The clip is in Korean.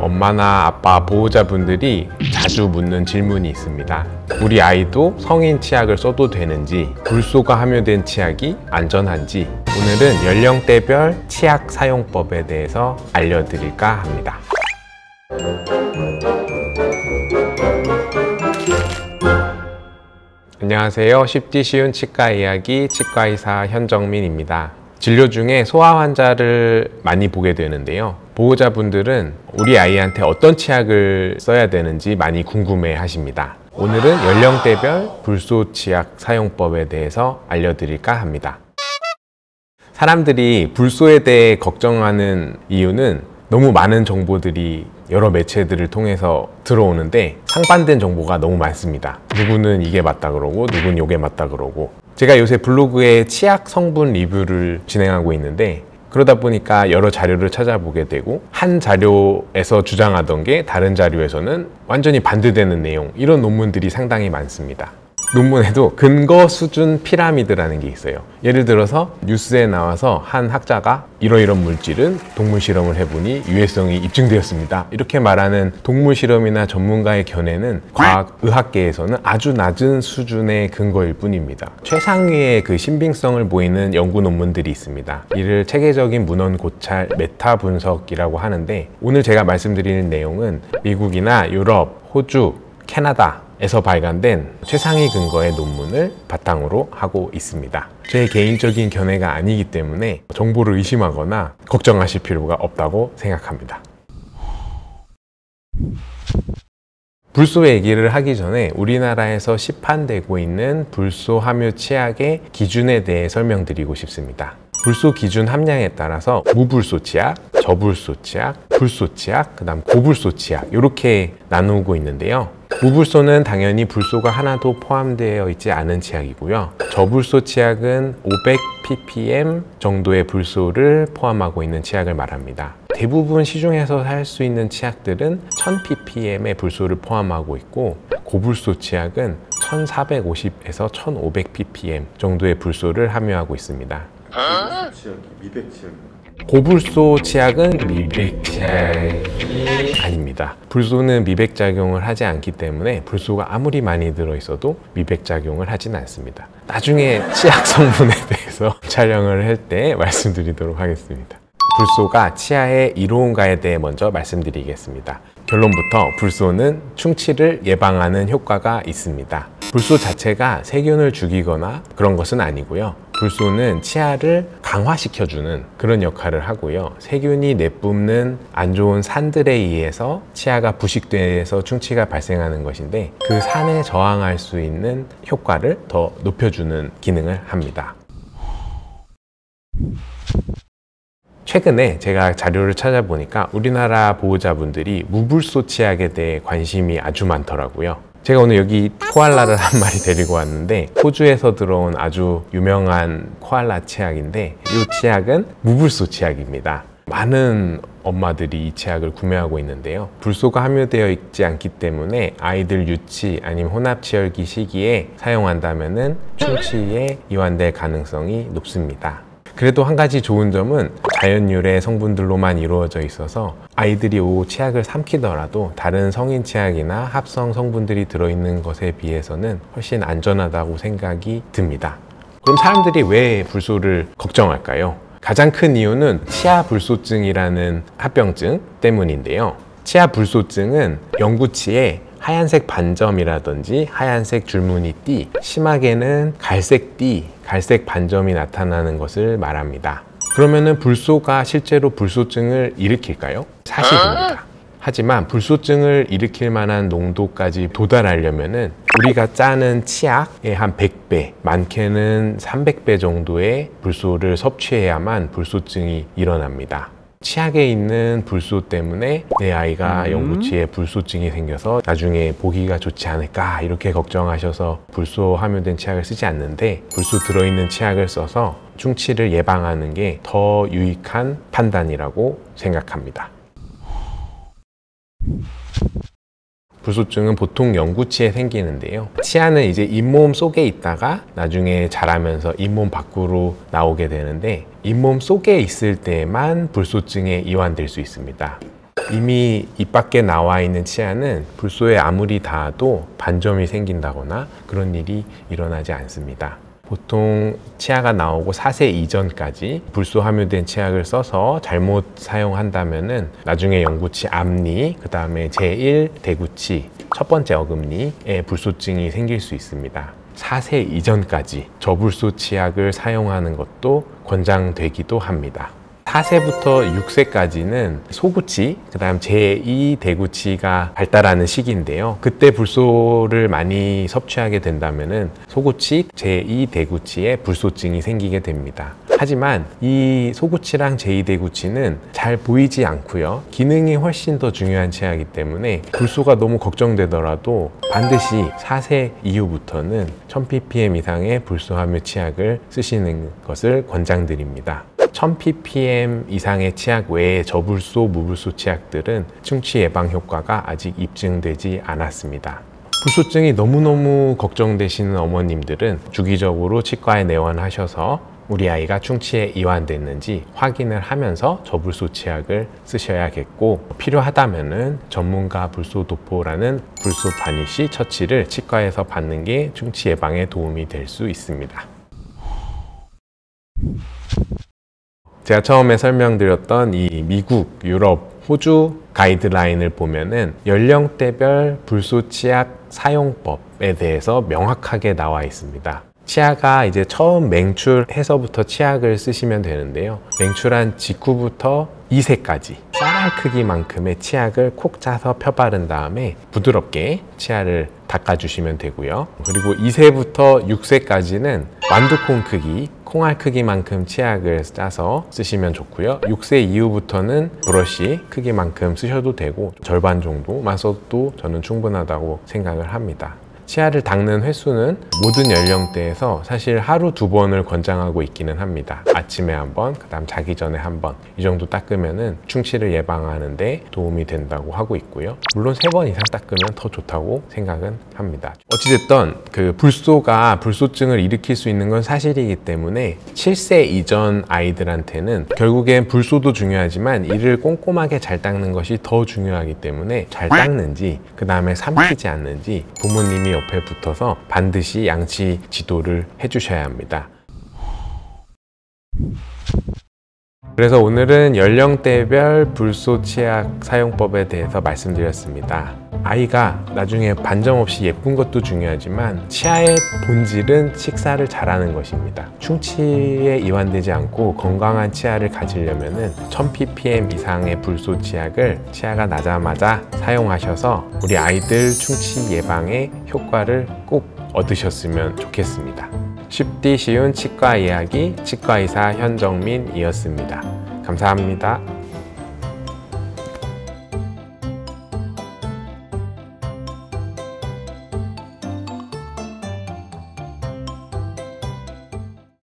엄마나 아빠, 보호자분들이 자주 묻는 질문이 있습니다. 우리 아이도 성인 치약을 써도 되는지, 불소가 함유된 치약이 안전한지, 오늘은 연령대별 치약 사용법에 대해서 알려드릴까 합니다. 안녕하세요. 쉽디 쉬운 치과 이야기 치과의사 현정민입니다. 진료 중에 소아 환자를 많이 보게 되는데요. 보호자분들은 우리 아이한테 어떤 치약을 써야 되는지 많이 궁금해 하십니다. 오늘은 연령대별 불소 치약 사용법에 대해서 알려드릴까 합니다. 사람들이 불소에 대해 걱정하는 이유는 너무 많은 정보들이 여러 매체들을 통해서 들어오는데 상반된 정보가 너무 많습니다. 누구는 이게 맞다 그러고 누구는 이게 맞다 그러고. 제가 요새 블로그에 치약 성분 리뷰를 진행하고 있는데 그러다 보니까 여러 자료를 찾아보게 되고 한 자료에서 주장하던 게 다른 자료에서는 완전히 반대되는 내용, 이런 논문들이 상당히 많습니다. 논문에도 근거 수준 피라미드라는 게 있어요. 예를 들어서 뉴스에 나와서 한 학자가 이러이런 물질은 동물 실험을 해보니 유해성이 입증되었습니다, 이렇게 말하는 동물 실험이나 전문가의 견해는 과학의학계에서는 아주 낮은 수준의 근거일 뿐입니다. 최상위의 그 신빙성을 보이는 연구 논문들이 있습니다. 이를 체계적인 문헌 고찰 메타 분석이라고 하는데, 오늘 제가 말씀드리는 내용은 미국이나 유럽, 호주, 캐나다 에서 발간된 최상위 근거의 논문을 바탕으로 하고 있습니다. 제 개인적인 견해가 아니기 때문에 정보를 의심하거나 걱정하실 필요가 없다고 생각합니다. 불소 얘기를 하기 전에 우리나라에서 시판되고 있는 불소 함유 치약의 기준에 대해 설명드리고 싶습니다. 불소 기준 함량에 따라서 무불소 치약, 저불소 치약, 불소 치약, 그 다음 고불소 치약, 이렇게 나누고 있는데요. 무불소는 당연히 불소가 하나도 포함되어 있지 않은 치약이고요. 저불소 치약은 500ppm 정도의 불소를 포함하고 있는 치약을 말합니다. 대부분 시중에서 살 수 있는 치약들은 1000ppm의 불소를 포함하고 있고, 고불소 치약은 1450에서 1500ppm 정도의 불소를 함유하고 있습니다. 미백 치약인가? 고불소 치약은 미백 치약이 아닙니다. 불소는 미백 작용을 하지 않기 때문에 불소가 아무리 많이 들어있어도 미백 작용을 하진 않습니다. 나중에 치약 성분에 대해서 촬영을 할 때 말씀드리도록 하겠습니다. 불소가 치아에 이로운가에 대해 먼저 말씀드리겠습니다. 결론부터 불소는 충치를 예방하는 효과가 있습니다. 불소 자체가 세균을 죽이거나 그런 것은 아니고요. 불소는 치아를 강화시켜주는 그런 역할을 하고요. 세균이 내뿜는 안 좋은 산들에 의해서 치아가 부식돼서 충치가 발생하는 것인데, 그 산에 저항할 수 있는 효과를 더 높여주는 기능을 합니다. 최근에 제가 자료를 찾아보니까 우리나라 보호자분들이 무불소 치약에 대해 관심이 아주 많더라고요. 제가 오늘 여기 코알라를 한 마리 데리고 왔는데, 호주에서 들어온 아주 유명한 코알라 치약인데, 이 치약은 무불소 치약입니다. 많은 엄마들이 이 치약을 구매하고 있는데요. 불소가 함유되어 있지 않기 때문에 아이들 유치 아니면 혼합치열기 시기에 사용한다면 충치에 이완될 가능성이 높습니다. 그래도 한 가지 좋은 점은 자연유래 성분들로만 이루어져 있어서 아이들이 이 치약을 삼키더라도 다른 성인 치약이나 합성 성분들이 들어있는 것에 비해서는 훨씬 안전하다고 생각이 듭니다. 그럼 사람들이 왜 불소를 걱정할까요? 가장 큰 이유는 치아 불소증이라는 합병증 때문인데요. 치아 불소증은 영구치에 하얀색 반점이라든지 하얀색 줄무늬 띠, 심하게는 갈색 띠, 갈색 반점이 나타나는 것을 말합니다. 그러면은 불소가 실제로 불소증을 일으킬까요? 사실입니다. 하지만 불소증을 일으킬 만한 농도까지 도달하려면은 우리가 짜는 치약의 한 100배, 많게는 300배 정도의 불소를 섭취해야만 불소증이 일어납니다. 치약에 있는 불소 때문에 내 아이가 영구치에 불소증이 생겨서 나중에 보기가 좋지 않을까, 이렇게 걱정하셔서 불소 함유된 치약을 쓰지 않는데, 불소 들어있는 치약을 써서 충치를 예방하는 게 더 유익한 판단이라고 생각합니다. 불소증은 보통 영구치에 생기는데요. 치아는 이제 잇몸 속에 있다가 나중에 자라면서 잇몸 밖으로 나오게 되는데, 잇몸 속에 있을 때만 불소증에 이완될 수 있습니다. 이미 입 밖에 나와 있는 치아는 불소에 아무리 닿아도 반점이 생긴다거나 그런 일이 일어나지 않습니다. 보통 치아가 나오고 4세 이전까지 불소 함유된 치약을 써서 잘못 사용한다면은 나중에 영구치 앞니, 그 다음에 제1 대구치, 첫 번째 어금니에 불소증이 생길 수 있습니다. 4세 이전까지 저불소 치약을 사용하는 것도 권장되기도 합니다. 4세부터 6세까지는 소구치, 그 다음 제2 대구치가 발달하는 시기인데요. 그때 불소를 많이 섭취하게 된다면 소구치, 제2 대구치에 불소증이 생기게 됩니다. 하지만 이 소구치랑 제2 대구치는 잘 보이지 않고요. 기능이 훨씬 더 중요한 치아이기 때문에 불소가 너무 걱정되더라도 반드시 4세 이후부터는 1000ppm 이상의 불소 함유 치약을 쓰시는 것을 권장드립니다. 1000ppm 이상의 치약 외에 저불소, 무불소 치약들은 충치 예방 효과가 아직 입증되지 않았습니다. 불소증이 너무너무 걱정되시는 어머님들은 주기적으로 치과에 내원하셔서 우리 아이가 충치에 이완됐는지 확인을 하면서 저불소 치약을 쓰셔야겠고, 필요하다면은 전문가 불소 도포라는 불소 바니쉬 처치를 치과에서 받는 게 충치 예방에 도움이 될 수 있습니다. 제가 처음에 설명드렸던 이 미국, 유럽, 호주 가이드라인을 보면은 연령대별 불소 치약 사용법에 대해서 명확하게 나와 있습니다. 치아가 이제 처음 맹출해서부터 치약을 쓰시면 되는데요. 맹출한 직후부터 2세까지 쌀알 크기만큼의 치약을 콕 짜서 펴바른 다음에 부드럽게 치아를 닦아주시면 되고요. 그리고 2세부터 6세까지는 완두콩 크기, 콩알 크기만큼 치약을 짜서 쓰시면 좋고요. 6세 이후부터는 브러쉬 크기만큼 쓰셔도 되고 절반 정도만 써도 저는 충분하다고 생각을 합니다. 치아를 닦는 횟수는 모든 연령대에서 사실 하루 2번을 권장하고 있기는 합니다. 아침에 한 번, 그 다음 자기 전에 한 번, 이 정도 닦으면은 충치를 예방하는 데 도움이 된다고 하고 있고요. 물론 3번 이상 닦으면 더 좋다고 생각은 합니다. 어찌됐든 그 불소가 불소증을 일으킬 수 있는 건 사실이기 때문에 7세 이전 아이들한테는 결국엔 불소도 중요하지만 이를 꼼꼼하게 잘 닦는 것이 더 중요하기 때문에 잘 닦는지, 그 다음에 삼키지 않는지 부모님이 옆에 붙어서 반드시 양치 지도를 해주셔야 합니다. 그래서 오늘은 연령대별 불소 치약 사용법에 대해서 말씀드렸습니다. 아이가 나중에 반점 없이 예쁜 것도 중요하지만 치아의 본질은 식사를 잘하는 것입니다. 충치에 이완되지 않고 건강한 치아를 가지려면 1000ppm 이상의 불소 치약을 치아가 나자마자 사용하셔서 우리 아이들 충치 예방에 효과를 꼭 얻으셨으면 좋겠습니다. 쉽디 쉬운 치과 이야기 치과의사 현정민이었습니다. 감사합니다.